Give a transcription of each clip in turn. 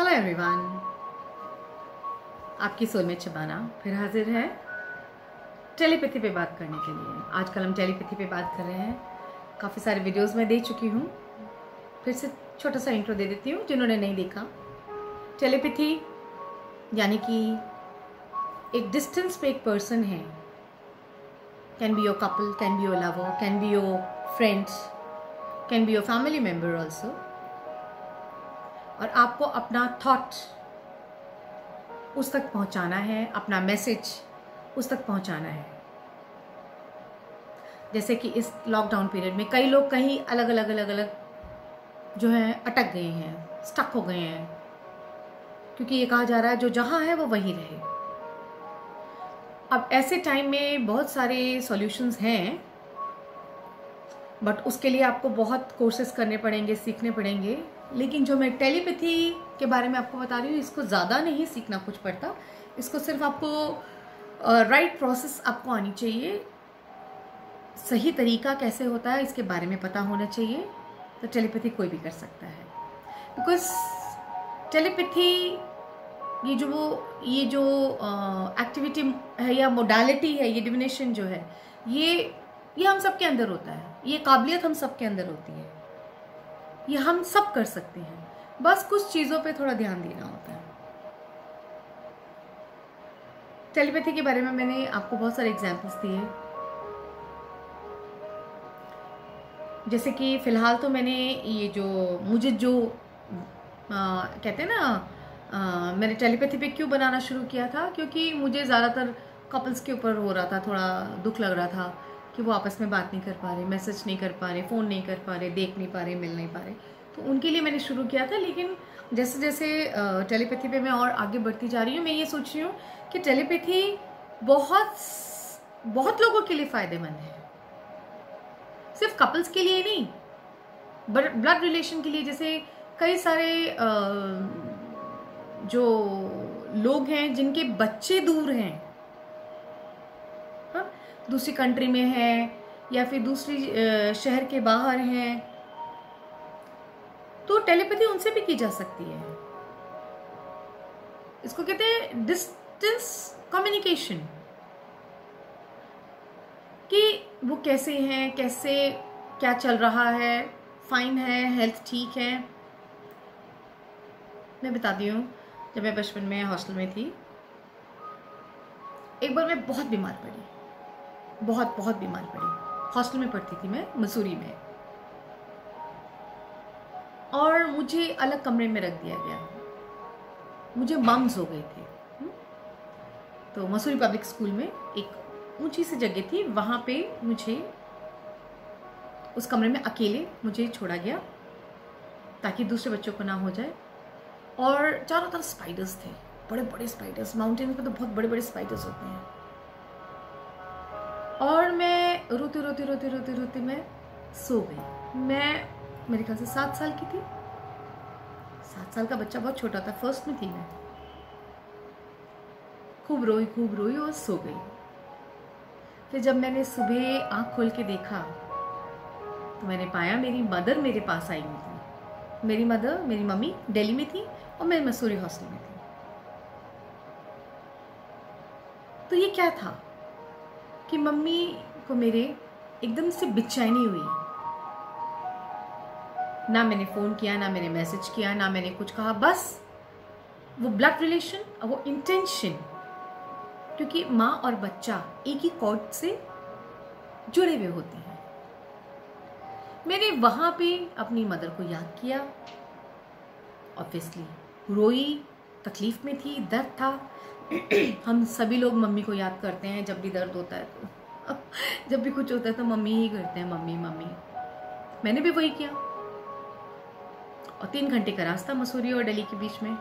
Hello everyone, आपकी soulmate Shabana फिर हाजिर है टेलीपैथी पे बात करने के लिए। आजकल हम टेलीपैथी पे बात कर रहे हैं। काफ़ी सारे वीडियोस में दे चुकी हूँ, फिर से छोटा सा इंट्रो दे देती हूँ जिन्होंने नहीं देखा। टेलीपैथी यानी कि एक डिस्टेंस पे एक पर्सन है, can be your couple, can be your lover, can be your friends, can be your family member also, और आपको अपना थॉट उस तक पहुंचाना है, अपना मैसेज उस तक पहुंचाना है। जैसे कि इस लॉकडाउन पीरियड में कई लोग कहीं अलग अलग जो है अटक गए हैं, स्टक हो गए हैं, क्योंकि ये कहा जा रहा है जो जहां है वो वहीं रहे। अब ऐसे टाइम में बहुत सारे सॉल्यूशंस हैं, बट उसके लिए आपको बहुत कोर्सेज करने पड़ेंगे, सीखने पड़ेंगे। लेकिन जो मैं टेलीपैथी के बारे में आपको बता रही हूँ, इसको ज़्यादा नहीं सीखना कुछ पड़ता। इसको सिर्फ आपको राइट प्रोसेस आपको आनी चाहिए, सही तरीका कैसे होता है इसके बारे में पता होना चाहिए। तो टेलीपैथी कोई भी कर सकता है, बिकॉज टेलीपैथी ये जो एक्टिविटी है या मोडालिटी है, ये डिविनेशन जो है, ये हम सबके अंदर होता है। ये काबिलियत हम सबके अंदर होती है, ये हम सब कर सकते हैं, बस कुछ चीज़ों पे थोड़ा ध्यान देना होता है। टेलीपैथी के बारे में मैंने आपको बहुत सारे एग्जांपल्स दिए। जैसे कि फ़िलहाल तो मैंने ये जो मुझे जो कहते हैं ना, मैंने टेलीपैथी पे क्यों बनाना शुरू किया था, क्योंकि मुझे ज़्यादातर कपल्स के ऊपर हो रहा था, थोड़ा दुख लग रहा था कि वो आपस में बात नहीं कर पा रहे, मैसेज नहीं कर पा रहे, फ़ोन नहीं कर पा रहे, देख नहीं पा रहे, मिल नहीं पा रहे। तो उनके लिए मैंने शुरू किया था। लेकिन जैसे जैसे टेलीपैथी पे मैं और आगे बढ़ती जा रही हूँ, मैं ये सोच रही हूँ कि टेलीपैथी बहुत लोगों के लिए फ़ायदेमंद है, सिर्फ कपल्स के लिए नहीं, ब्लड रिलेशन के लिए। जैसे कई सारे जो लोग हैं जिनके बच्चे दूर हैं, हाँ, दूसरी कंट्री में हैं या फिर दूसरी शहर के बाहर हैं, तो टेलीपैथी उनसे भी की जा सकती है। इसको कहते हैं डिस्टेंस कम्युनिकेशन, कि वो कैसे हैं, कैसे क्या चल रहा है, फाइन है, हेल्थ ठीक है। मैं बताती हूँ, जब मैं बचपन में हॉस्टल में थी, एक बार मैं बहुत बीमार पड़ी, बहुत बीमार पड़ी। हॉस्टल में पढ़ती थी मैं, मसूरी में, और मुझे अलग कमरे में रख दिया गया। मुझे मम्स हो गए थे। तो मसूरी पब्लिक स्कूल में एक ऊंची सी जगह थी, वहाँ पे मुझे उस कमरे में अकेले मुझे छोड़ा गया ताकि दूसरे बच्चों को ना हो जाए। और चारों तरफ स्पाइडर्स थे, बड़े बड़े स्पाइडर्स। माउंटेन पे तो बहुत बड़े बड़े स्पाइडर्स होते हैं। और मैं रोते मैं सो गई। मैं मेरे ख्याल से 7 साल की थी। 7 साल का बच्चा बहुत छोटा था, फर्स्ट में थी मैं। खूब रोई और सो गई। फिर जब मैंने सुबह आँख खोल के देखा तो मैंने पाया मेरी मदर मेरे पास आई हुई थी। मेरी मम्मी दिल्ली में थी और मैं मसूरी हॉस्टल में थी। तो ये क्या था कि मम्मी को मेरे एकदम से बेचैनी हुई। ना मैंने फ़ोन किया, ना मैंने मैसेज किया, ना मैंने कुछ कहा, बस वो ब्लड रिलेशन और वो इंटेंशन, क्योंकि माँ और बच्चा एक ही कॉर्ड से जुड़े हुए होते हैं। मैंने वहाँ पे अपनी मदर को याद किया, ऑब्वियसली रोई, तकलीफ में थी, दर्द था। हम सभी लोग मम्मी को याद करते हैं जब भी दर्द होता है, तो जब भी कुछ होता है तो मम्मी ही करते हैं, मम्मी। मैंने भी वही किया। और 3 घंटे का रास्ता मसूरी और दिल्ली के बीच में।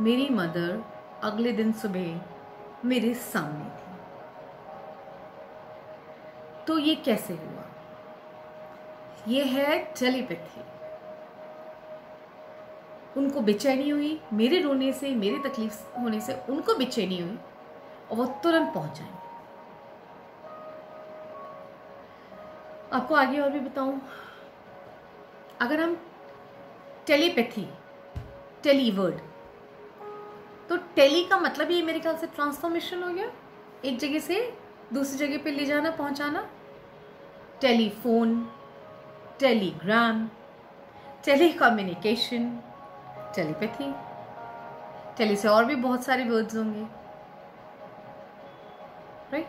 मेरी मदर अगले दिन सुबह मेरे सामने थी। तो ये कैसे हुआ? ये है टेलीपैथी। उनको बेचैनी हुई मेरे रोने से, मेरी तकलीफ होने से उनको बेचैनी हुई, और वो तुरंत पहुंच जाएंगे। आपको आगे और भी बताऊं, अगर हम टेलीपैथी, टेली वर्ड, तो टेली का मतलब ये मेरे ख्याल से ट्रांसफॉर्मेशन हो गया, एक जगह से दूसरी जगह पे ले जाना, पहुंचाना। Telephone, telegram, telecommunication, telepathy. Tele से और भी बहुत सारे वर्ड्स होंगे, राइट।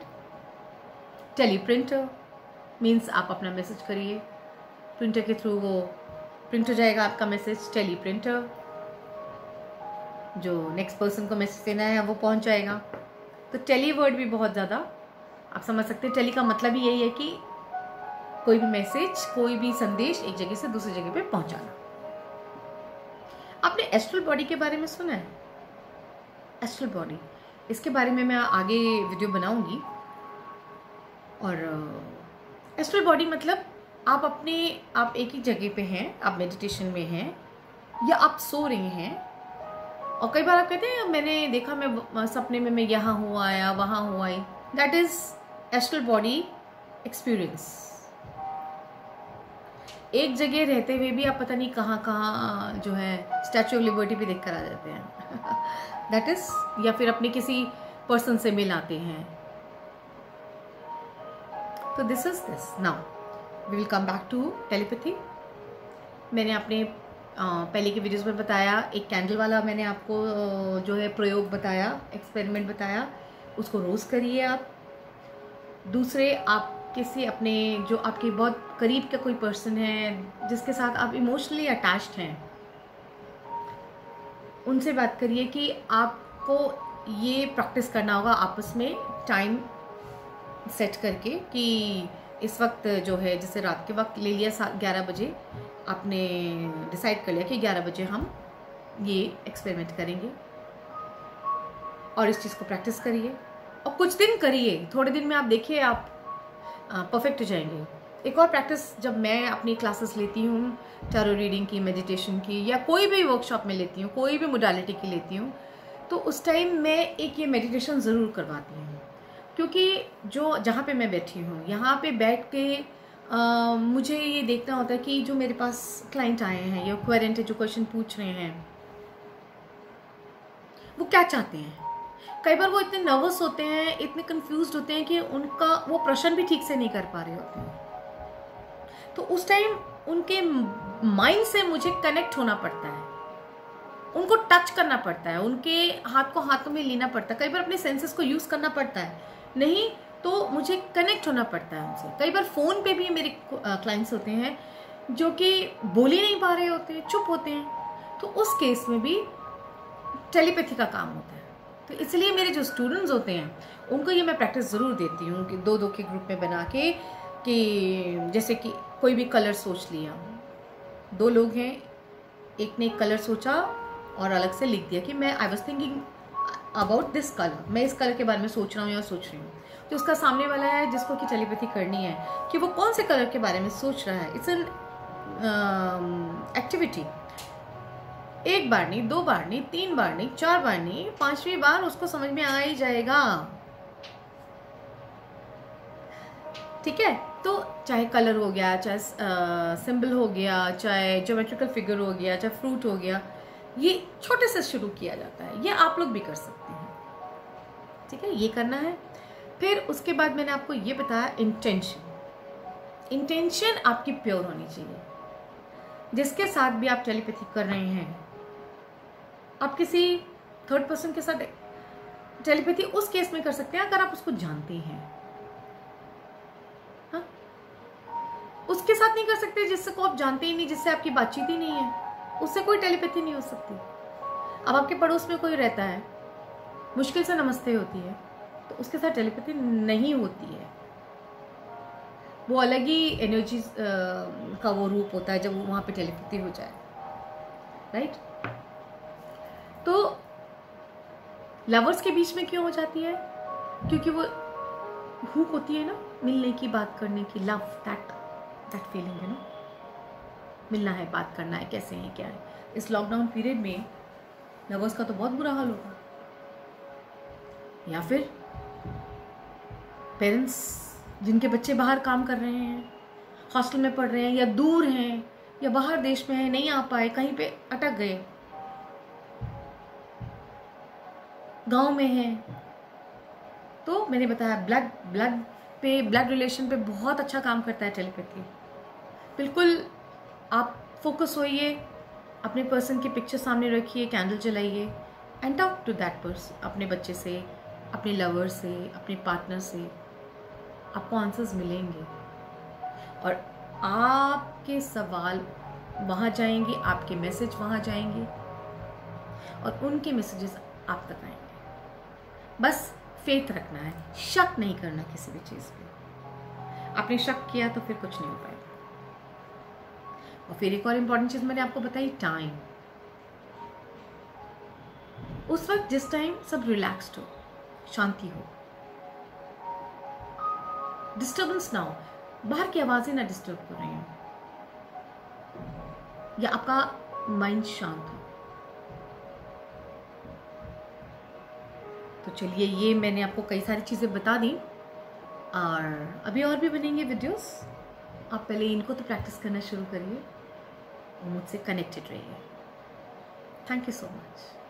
टेली प्रिंटर मीन्स आप अपना मैसेज करिए, प्रिंटर के थ्रू वो प्रिंट हो जाएगा आपका मैसेज। टेली प्रिंटर, जो नेक्स्ट पर्सन को मैसेज देना है वो पहुंच जाएगा। तो टेली वर्ड भी बहुत ज़्यादा आप समझ सकते हैं। टेली का मतलब ही यही है कि कोई भी मैसेज, कोई भी संदेश एक जगह से दूसरी जगह पे पहुंचाना। आपने एस्ट्रल बॉडी के बारे में सुना है? एस्ट्रल बॉडी, इसके बारे में मैं आगे वीडियो बनाऊंगी। और एस्ट्रल बॉडी मतलब आप एक ही जगह पे हैं, आप मेडिटेशन में हैं या आप सो रहे हैं, और कई बार आप कहते हैं मैंने देखा, मैं सपने में मैं यहाँ हुआ या वहाँ हुआ आई। That is astral body experience. एक जगह रहते हुए भी आप पता नहीं कहाँ कहाँ जो है स्टैचू ऑफ लिबर्टी भी देख कर आ जाते हैं। दैट इज, या फिर अपने किसी पर्सन से मिल आते हैं। तो this is this. Now we will come back to telepathy. मैंने अपने पहले के वीडियोस में बताया, एक कैंडल वाला मैंने आपको जो है प्रयोग बताया, एक्सपेरिमेंट बताया, उसको रोज करिए आप। दूसरे, आप किसी अपने जो आपके बहुत करीब का कोई पर्सन है जिसके साथ आप इमोशनली अटैच्ड हैं, उनसे बात करिए कि आपको ये प्रैक्टिस करना होगा आपस में, टाइम सेट करके कि इस वक्त जो है, जैसे रात के वक्त ले लिया 11 बजे, आपने डिसाइड कर लिया कि 11 बजे हम ये एक्सपेरिमेंट करेंगे, और इस चीज़ को प्रैक्टिस करिए और कुछ दिन करिए। थोड़े दिन में आप देखिए आप परफेक्ट हो जाएंगे। एक और प्रैक्टिस, जब मैं अपनी क्लासेस लेती हूँ टैरो रीडिंग की, मेडिटेशन की, या कोई भी वर्कशॉप में लेती हूँ, कोई भी मोडालिटी की लेती हूँ, तो उस टाइम मैं एक ये मेडिटेशन ज़रूर करवाती हूँ। क्योंकि जो जहाँ पे मैं बैठी हूँ, यहाँ पे बैठ के मुझे ये देखना होता है कि जो मेरे पास क्लाइंट आए हैं या क्वेरेंट है, जो क्वेश्चन पूछ रहे हैं, वो क्या चाहते हैं। कई बार वो इतने नर्वस होते हैं, इतने कंफ्यूज्ड होते हैं कि उनका वो प्रश्न भी ठीक से नहीं कर पा रहे होते हैं। तो उस टाइम उनके माइंड से मुझे कनेक्ट होना पड़ता है, उनको टच करना पड़ता है, उनके हाथ को हाथों में लेना पड़ता है, कई बार अपने सेंसेस को यूज करना पड़ता है, नहीं तो मुझे कनेक्ट होना पड़ता है उनसे। कई बार फोन पे भी मेरे क्लाइंट्स होते हैं जो कि बोल ही नहीं पा रहे होते हैं, चुप होते हैं, तो उस केस में भी टेलीपैथी का काम होता है। तो इसलिए मेरे जो स्टूडेंट्स होते हैं उनको ये मैं प्रैक्टिस ज़रूर देती हूँ कि 2-2 के ग्रुप में बना के, कि जैसे कि कोई भी कलर सोच लिया, 2 लोग हैं, एक ने एक कलर सोचा और अलग से लिख दिया कि मैं I was thinking about this colour, मैं इस कलर के बारे में सोच रहा हूँ या सोच रही हूँ। तो उसका सामने वाला है जिसको कि टेलीपैथी करनी है कि वो कौन से कलर के बारे में सोच रहा है। It's an activity. 1 बार नहीं, 2 बार नहीं, 3 बार नहीं, 4 बार नहीं, 5वीं बार उसको समझ में आ ही जाएगा। ठीक है। तो चाहे कलर हो गया, चाहे सिंबल हो गया, चाहे ज्योमेट्रिकल फिगर हो गया, चाहे फ्रूट हो गया, ये छोटे से शुरू किया जाता है। ये आप लोग भी कर सकते हैं। ठीक है, ये करना है। फिर उसके बाद मैंने आपको ये बताया इंटेंशन। इंटेंशन आपकी प्योर होनी चाहिए। जिसके साथ भी आप टेलीपैथी कर रहे हैं, आप किसी थर्ड पर्सन के साथ टेलीपैथी उस केस में कर सकते हैं अगर आप उसको जानते हैं। हाँ? उसके साथ नहीं कर सकते जिससे को आप जानते ही नहीं, जिससे आपकी बातचीत ही नहीं है, उससे कोई टेलीपैथी नहीं हो सकती। अब आपके पड़ोस में कोई रहता है, मुश्किल से नमस्ते होती है, तो उसके साथ टेलीपैथी नहीं होती है। वो अलग ही एनर्जी का वो रूप होता है जब वो वहां पे टेलीपैथी हो जाए, राइट। तो लवर्स के बीच में क्यों हो जाती है? क्योंकि वो हुक होती है ना, मिलने की, बात करने की, लव, दैट फीलिंग है ना, मिलना है, बात करना है, कैसे है, क्या है। इस लॉकडाउन पीरियड में लवर्स का तो बहुत बुरा हाल होगा। या फिर पेरेंट्स जिनके बच्चे बाहर काम कर रहे हैं, हॉस्टल में पढ़ रहे हैं या दूर हैं, या बाहर देश में है, नहीं आ पाए, कहीं पे अटक गए, गांव में है, तो मैंने बताया ब्लड रिलेशन पे बहुत अच्छा काम करता है टेलीपैथी। बिल्कुल आप फोकस होइए, अपने पर्सन की पिक्चर सामने रखिए, कैंडल जलाइए and talk to that person, अपने बच्चे से, अपने लवर से, अपने पार्टनर से, आपको आंसर्स मिलेंगे और आपके सवाल वहाँ जाएंगे, आपके मैसेज वहाँ जाएंगे और उनके मैसेजेस आप तक आएंगे। बस फेथ रखना है, शक नहीं करना किसी भी चीज़ पे। आपने शक किया तो फिर कुछ नहीं हो पाएगा। और फिर एक और इम्पॉर्टेंट चीज़ मैंने आपको बताई, टाइम। उस वक्त जिस टाइम सब रिलैक्स्ड हो, शांति हो, डिस्टर्बेंस ना हो, बाहर की आवाज़ें ना डिस्टर्ब कर रही हो, या आपका माइंड शांत हो। तो चलिए, ये मैंने आपको कई सारी चीज़ें बता दी और अभी और भी बनेंगे वीडियोस। आप पहले इनको तो प्रैक्टिस करना शुरू करिए और मुझसे कनेक्टेड रहिए। Thank you so much.